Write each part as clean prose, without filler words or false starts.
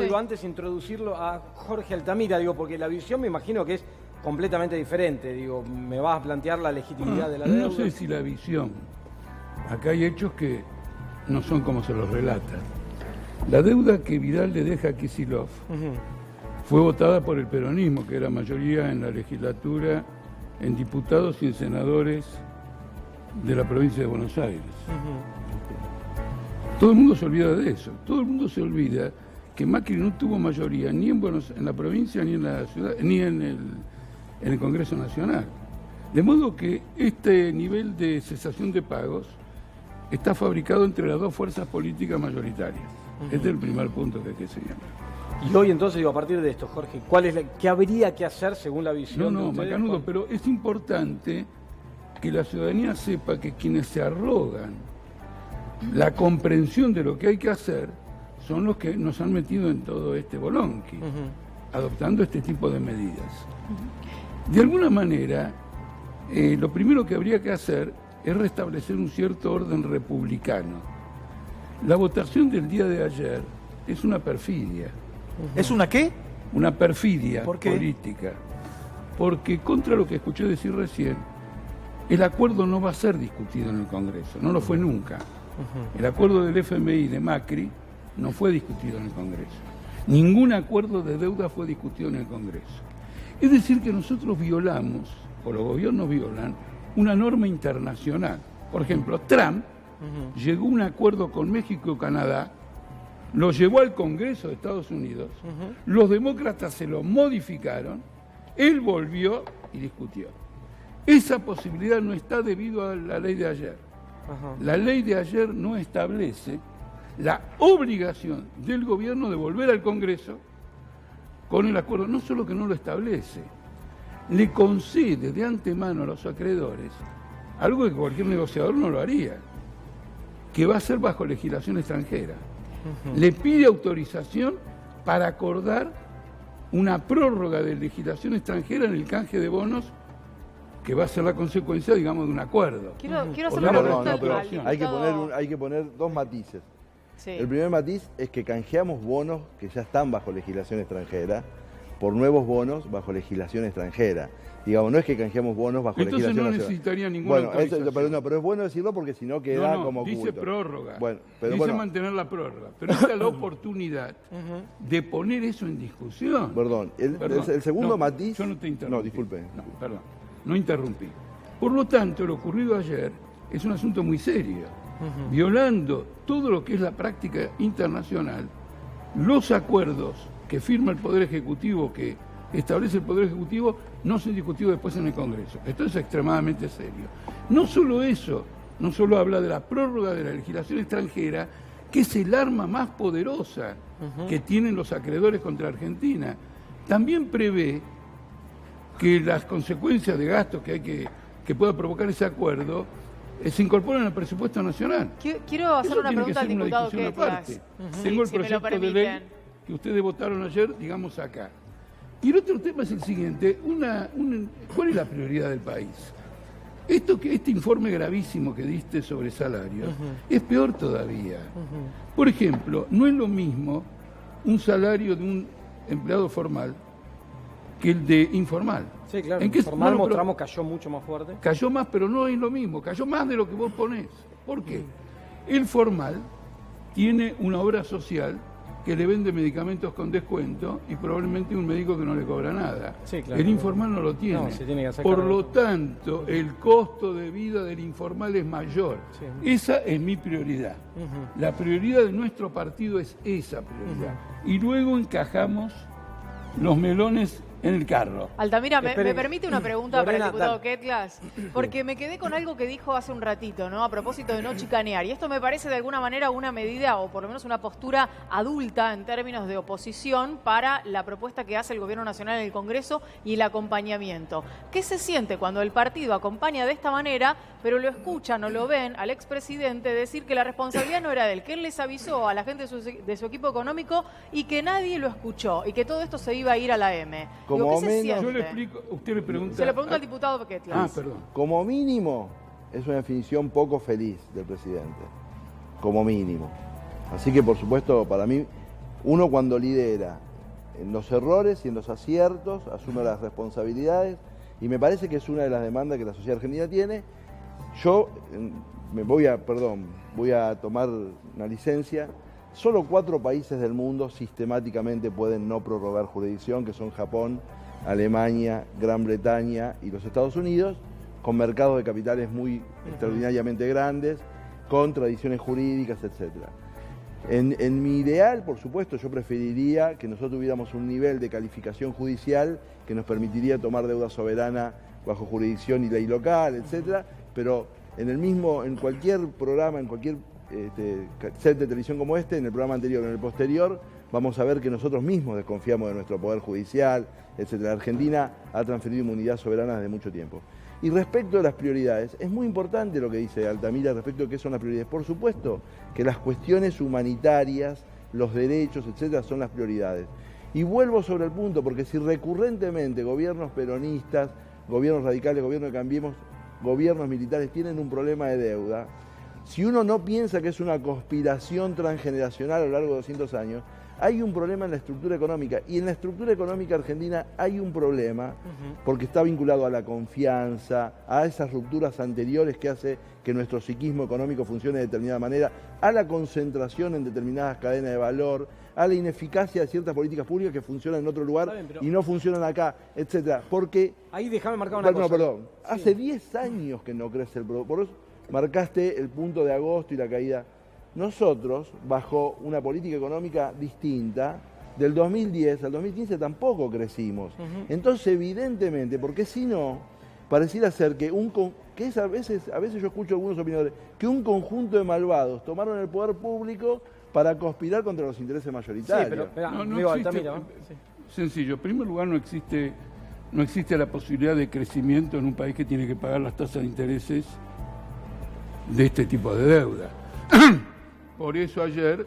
Digo, antes de introducirlo a Jorge Altamira, digo, porque la visión me imagino que es completamente diferente. Digo, me vas a plantear la legitimidad de la deuda. No sé si la visión. Acá hay hechos que no son como se los relata. La deuda que Vidal le deja a Kicillof fue votada por el peronismo, que era mayoría en la legislatura, en diputados y en senadores de la provincia de Buenos Aires. Todo el mundo se olvida de eso. Todo el mundo se olvida que Macri no tuvo mayoría ni en la provincia, ni en la ciudad, ni en el Congreso Nacional. De modo que este nivel de cesación de pagos está fabricado entre las dos fuerzas políticas mayoritarias. Este es el primer punto que hay que señalar. Y hoy entonces, digo, a partir de esto, Jorge, ¿qué habría que hacer según la visión? No, Macanudo, pero es importante que la ciudadanía sepa que quienes se arrogan la comprensión de lo que hay que hacer son los que nos han metido en todo este bolonqui, adoptando este tipo de medidas. De alguna manera, lo primero que habría que hacer es restablecer un cierto orden republicano. La votación del día de ayer es una perfidia. ¿Es una qué? Una perfidia ¿Por qué? Política. Porque contra lo que escuché decir recién, el acuerdo no va a ser discutido en el Congreso, no lo fue nunca. El acuerdo del FMI de Macri no fue discutido en el Congreso. Ningún acuerdo de deuda fue discutido en el Congreso. Es decir, que nosotros violamos, o los gobiernos violan, una norma internacional. Por ejemplo, Trump llegó a un acuerdo con México y Canadá, lo llevó al Congreso de Estados Unidos, los demócratas se lo modificaron, él volvió y discutió. Esa posibilidad no está debido a la ley de ayer. La ley de ayer no establece la obligación del gobierno de volver al Congreso con el acuerdo. No solo que no lo establece, le concede de antemano a los acreedores algo que cualquier negociador no lo haría, que va a ser bajo legislación extranjera. Le pide autorización para acordar una prórroga de legislación extranjera en el canje de bonos, que va a ser la consecuencia, digamos, de un acuerdo. Quiero hacer una pregunta al diputado. Hay que poner dos matices. Sí. El primer matiz es que canjeamos bonos que ya están bajo legislación extranjera por nuevos bonos bajo legislación extranjera. Digamos, no es que canjeamos bonos bajo Entonces legislación no nacional. necesitaría ninguna autorización. Pero es bueno decirlo porque si no queda como oculto. Dice prórroga, dice mantener la prórroga, pero esta es la oportunidad de poner eso en discusión. Perdón, el segundo matiz... Yo no te interrumpí. No, disculpe. No interrumpí. Por lo tanto, lo ocurrido ayer es un asunto muy serio, violando todo lo que es la práctica internacional, los acuerdos que firma el Poder Ejecutivo, que establece el Poder Ejecutivo, no son discutidos después en el Congreso. Esto es extremadamente serio. No solo eso, no solo habla de la prórroga de la legislación extranjera, que es el arma más poderosa que tienen los acreedores contra Argentina, también prevé que las consecuencias de gastos que pueda provocar ese acuerdo se incorporan al presupuesto nacional. Quiero hacer una pregunta al diputado Ketlas. Tengo el proyecto de ley que ustedes votaron ayer, digamos, acá. Y el otro tema es el siguiente, ¿cuál es la prioridad del país? Este informe gravísimo que diste sobre salarios es peor todavía. Por ejemplo, no es lo mismo un salario de un empleado formal que el de informal. Sí, claro. El informal mostramos cayó mucho más fuerte. Cayó más, pero no es lo mismo. Cayó más de lo que vos ponés. ¿Por qué? El formal tiene una obra social que le vende medicamentos con descuento y probablemente un médico que no le cobra nada. Sí, claro. El informal no lo tiene. No, se tiene que hacer Por cargo. lo tanto, el costo de vida del informal es mayor. Sí. Esa es mi prioridad. La prioridad de nuestro partido es esa prioridad. Y luego encajamos los melones en el carro. Altamira, ¿me permite una pregunta para el diputado Ketlas? Porque me quedé con algo que dijo hace un ratito, ¿no? A propósito de no chicanear. Y esto me parece de alguna manera una medida, o por lo menos una postura adulta en términos de oposición para la propuesta que hace el Gobierno Nacional en el Congreso y el acompañamiento. ¿Qué se siente cuando el partido acompaña de esta manera, pero lo escuchan o lo ven al expresidente decir que la responsabilidad no era de él, que él les avisó a la gente de su equipo económico y que nadie lo escuchó y que todo esto se iba a ir a la M? Como menos, yo le explico, usted le pregunta... Se lo pregunta al diputado Ketlas. Perdón. Como mínimo, es una definición poco feliz del presidente. Como mínimo. Así que, por supuesto, para mí, Uno cuando lidera en los errores y en los aciertos, asume las responsabilidades, y me parece que es una de las demandas que la sociedad argentina tiene. Yo voy a tomar una licencia. Solo 4 países del mundo sistemáticamente pueden no prorrogar jurisdicción, que son Japón, Alemania, Gran Bretaña y los Estados Unidos, con mercados de capitales muy extraordinariamente grandes, con tradiciones jurídicas, etc. En mi ideal, por supuesto, yo preferiría que nosotros tuviéramos un nivel de calificación judicial que nos permitiría tomar deuda soberana bajo jurisdicción y ley local, etc. Pero en cualquier programa, en cualquier set de televisión como este, en el programa anterior o en el posterior, vamos a ver que nosotros mismos desconfiamos de nuestro poder judicial, etc. Argentina ha transferido inmunidad soberana desde mucho tiempo. Y respecto a las prioridades, es muy importante lo que dice Altamira respecto a qué son las prioridades. Por supuesto que las cuestiones humanitarias, los derechos, etc., son las prioridades. Y vuelvo sobre el punto, porque si recurrentemente gobiernos peronistas, gobiernos radicales, gobiernos de Cambiemos, gobiernos militares tienen un problema de deuda, si uno no piensa que es una conspiración transgeneracional a lo largo de 200 años, hay un problema en la estructura económica. Y en la estructura económica argentina hay un problema porque está vinculado a la confianza, a esas rupturas anteriores que hace que nuestro psiquismo económico funcione de determinada manera, a la concentración en determinadas cadenas de valor, a la ineficacia de ciertas políticas públicas que funcionan en otro lugar y no funcionan acá, etc. Porque... Ahí déjame marcar una cosa. Perdón. Sí. Hace 10 años que no crece el producto. Por eso marcaste el punto de agosto y la caída. Nosotros, bajo una política económica distinta, del 2010 al 2015 tampoco crecimos. Entonces, evidentemente, porque si no, pareciera ser que a veces yo escucho a algunos opinadores, que un conjunto de malvados tomaron el poder público para conspirar contra los intereses mayoritarios. Sí, pero no existe, sencillo. En primer lugar, no existe la posibilidad de crecimiento en un país que tiene que pagar las tasas de intereses de este tipo de deuda. Por eso ayer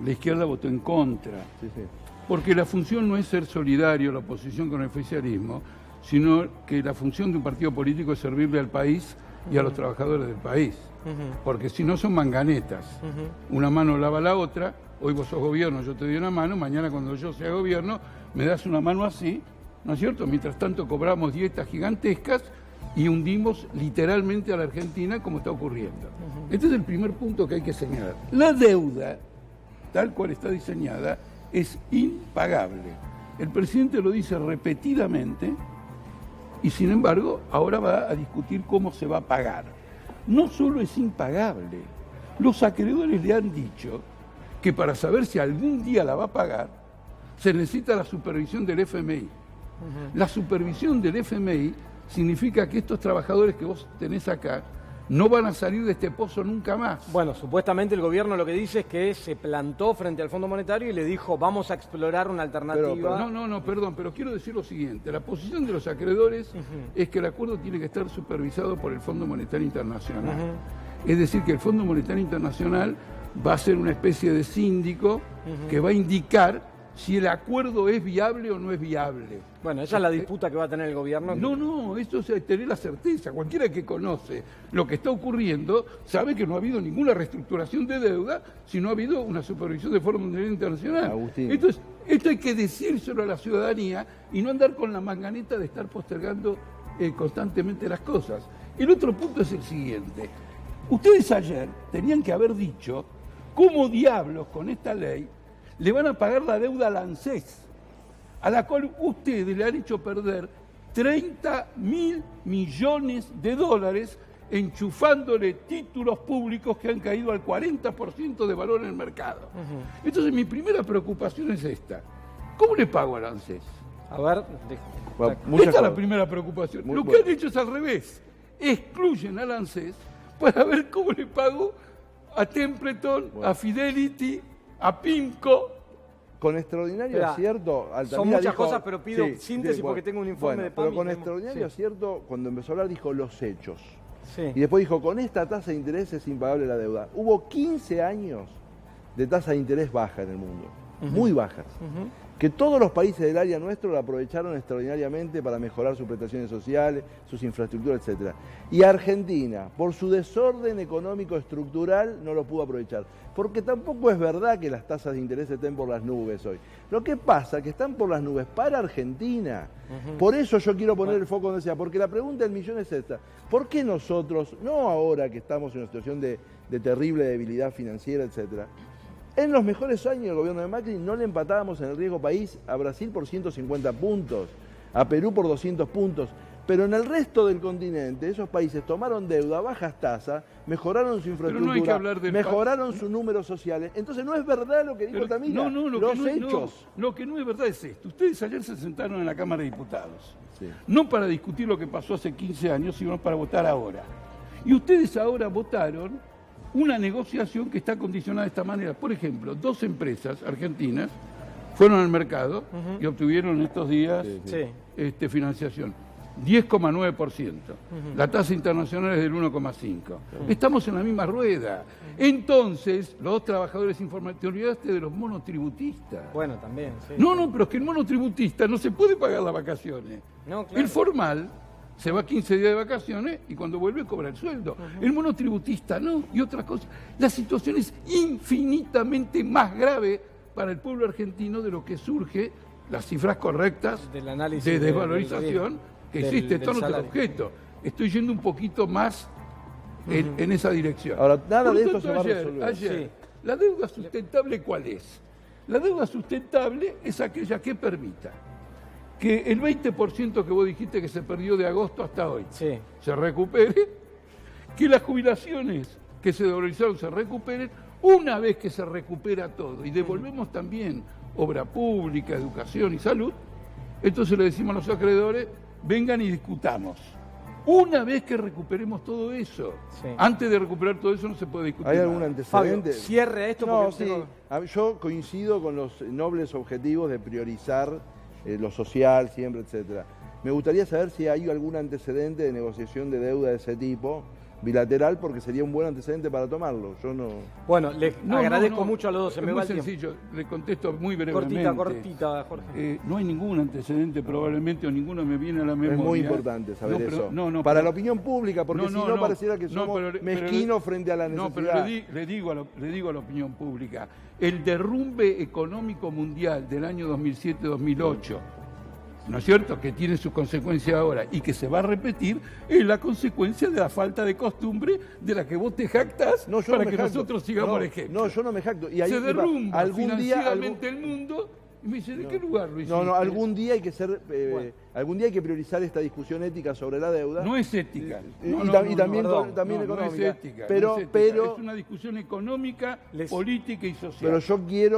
la izquierda votó en contra. Porque la función no es ser solidario, la oposición con el oficialismo, sino que la función de un partido político es servirle al país y a los trabajadores del país. Porque si no son manganetas. Una mano lava la otra, hoy vos sos gobierno, yo te doy una mano, mañana cuando yo sea gobierno me das una mano así, ¿no es cierto? Mientras tanto cobramos dietas gigantescas y hundimos literalmente a la Argentina como está ocurriendo. Este es el primer punto que hay que señalar. La deuda, tal cual está diseñada, es impagable. El presidente lo dice repetidamente y sin embargo ahora va a discutir cómo se va a pagar. No solo es impagable, los acreedores le han dicho que para saber si algún día la va a pagar se necesita la supervisión del FMI. La supervisión del FMI significa que estos trabajadores que vos tenés acá no van a salir de este pozo nunca más. Bueno, supuestamente el gobierno lo que dice es que se plantó frente al Fondo Monetario y le dijo, vamos a explorar una alternativa. Perdón, pero quiero decir lo siguiente. La posición de los acreedores es que el acuerdo tiene que estar supervisado por el Fondo Monetario Internacional. Es decir, que el Fondo Monetario Internacional va a ser una especie de síndico que va a indicar si el acuerdo es viable o no es viable. Bueno, esa es la disputa que va a tener el gobierno. No, esto es tener la certeza. Cualquiera que conoce lo que está ocurriendo sabe que no ha habido ninguna reestructuración de deuda si no ha habido una supervisión del Fondo Monetario Internacional. Agustín. Esto hay que decírselo a la ciudadanía y no andar con la manganeta de estar postergando constantemente las cosas. El otro punto es el siguiente. Ustedes ayer tenían que haber dicho cómo diablos con esta ley le van a pagar la deuda a la ANSES, a la cual ustedes le han hecho perder 30.000 millones de dólares enchufándole títulos públicos que han caído al 40% de valor en el mercado. Entonces mi primera preocupación es esta. ¿Cómo le pago a la ANSES? A ver... Esta es la primera preocupación. Lo que han hecho es al revés. Excluyen a la ANSES para ver cómo le pago a Templeton, a Fidelity, a PIMCO. Con extraordinario acierto, Altamira son muchas cosas, pero pido síntesis porque tengo un informe de PAMI. Pero con extraordinario acierto, cuando empezó a hablar dijo los hechos. Y después dijo, con esta tasa de interés es impagable la deuda. Hubo 15 años de tasa de interés baja en el mundo. muy bajas. Que todos los países del área nuestro la aprovecharon extraordinariamente para mejorar sus prestaciones sociales, sus infraestructuras, etc. Y Argentina, por su desorden económico estructural, no lo pudo aprovechar. Porque tampoco es verdad que las tasas de interés estén por las nubes hoy. Lo que pasa es que están por las nubes para Argentina. Por eso yo quiero poner el foco donde sea, porque la pregunta del millón es esta. ¿Por qué nosotros, no ahora que estamos en una situación de terrible debilidad financiera, etcétera, en los mejores años del gobierno de Macri no le empatábamos en el riesgo país a Brasil por 150 puntos, a Perú por 200 puntos, pero en el resto del continente esos países tomaron deuda a bajas tasas, mejoraron su infraestructura, mejoraron sus números sociales. Entonces no es verdad lo que dijo Altamira, los hechos. Lo que no es verdad es esto. Ustedes ayer se sentaron en la Cámara de Diputados, no para discutir lo que pasó hace 15 años, sino para votar ahora. Y ustedes ahora votaron una negociación que está condicionada de esta manera. Por ejemplo, 2 empresas argentinas fueron al mercado y obtuvieron en estos días financiación. 10,9%. La tasa internacional es del 1,5%. Estamos en la misma rueda. Entonces, los 2 trabajadores informales, te olvidaste de los monotributistas. Bueno, también, sí. No, pero es que el monotributista no se puede pagar las vacaciones. No, claro. El formal se va 15 días de vacaciones y cuando vuelve cobra el sueldo. El monotributista no, y otras cosas. La situación es infinitamente más grave para el pueblo argentino de lo que surge, las cifras correctas del análisis de desvalorización que existe en todos los objetos. Estoy yendo un poquito más en esa dirección. Ahora, nada de esto tanto, se va a resolver. Ayer, ¿la deuda sustentable cuál es? La deuda sustentable es aquella que permita que el 20% que vos dijiste que se perdió de agosto hasta hoy se recupere, que las jubilaciones que se dolarizaron se recuperen, una vez que se recupera todo y devolvemos también obra pública, educación y salud, entonces le decimos a los acreedores, vengan y discutamos. Una vez que recuperemos todo eso, antes de recuperar todo eso no se puede discutir. ¿Hay algún antecedente? Fabio, cierre esto. No, sí. Yo coincido con los nobles objetivos de priorizar lo social siempre, etcétera. Me gustaría saber si hay algún antecedente de negociación de deuda de ese tipo, bilateral, porque sería un buen antecedente para tomarlo. Yo no... Bueno, les agradezco mucho a los dos. Es muy sencillo, le contesto muy brevemente. Cortita, Jorge. No hay ningún antecedente probablemente, o ninguno me viene a la memoria. Es muy importante saber eso. Para la opinión pública, porque si no pareciera que somos mezquinos frente a la necesidad. No, pero le digo a la opinión pública. El derrumbe económico mundial del año 2007-2008, ¿no es cierto?, que tiene su consecuencia ahora y que se va a repetir, es la consecuencia de la falta de costumbre de la que vos te jactás para que nosotros sigamos el ejemplo. No, yo no me jacto. Y ahí se derrumba financieramente el mundo y me dice, ¿de qué lugar lo hiciste? No, algún día hay que ser, algún día hay que priorizar esta discusión ética sobre la deuda. No es ética. Y también económica. No es ética, pero es una discusión económica, política y social. Pero yo quiero que